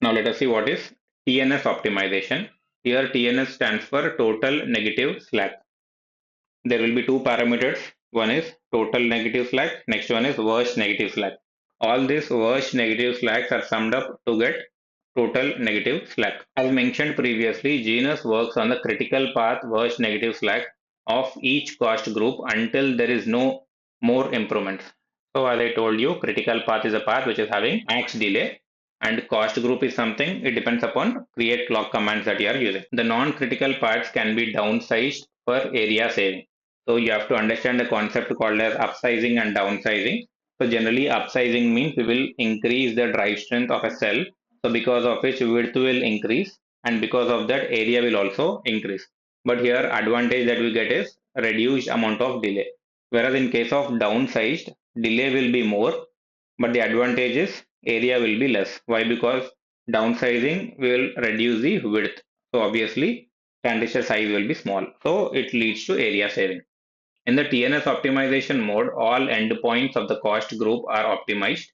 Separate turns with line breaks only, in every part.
Now let us see what is TNS optimization. Here TNS stands for total negative slack. There will be two parameters. One is total negative slack, next one is worst negative slack. All these worst negative slacks are summed up to get total negative slack. As mentioned previously, Genus works on the critical path worst negative slack of each cost group until there is no more improvements. So as I told you, critical path is a path which is having max delay, and cost group is something, it depends upon create clock commands that you are using. The non-critical parts can be downsized for area saving. So you have to understand the concept called as upsizing and downsizing. So generally upsizing means we will increase the drive strength of a cell. So because of which width will increase, and because of that area will also increase. But here advantage that we get is reduced amount of delay. Whereas in case of downsized, delay will be more, but the advantage is area will be less. Why? Because downsizing will reduce the width. So obviously transistor size will be small. So it leads to area saving. In the TNS optimization mode, all endpoints of the cost group are optimized.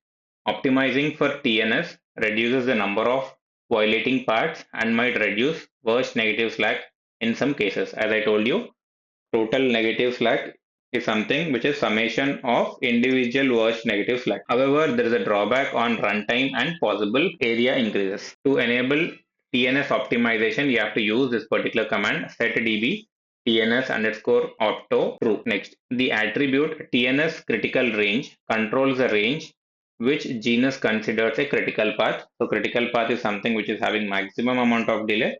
Optimizing for TNS reduces the number of violating parts and might reduce worst negative slack in some cases. As I told you, total negative slack is something which is summation of individual worst negative slack. However, there is a drawback on runtime and possible area increases. To enable TNS optimization, you have to use this particular command setDB TNS underscore opto true. Next, the attribute TNS critical range controls the range which genus considers a critical path. So critical path is something which is having maximum amount of delay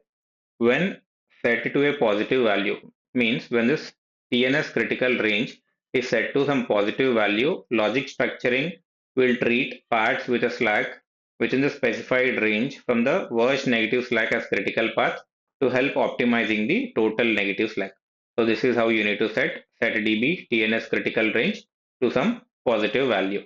when set to a positive value. Means when this TNS critical range is set to some positive value, logic structuring will treat parts with a slack within the specified range from the worst negative slack as critical path to help optimizing the total negative slack. So this is how you need to set dB TNS critical range to some positive value.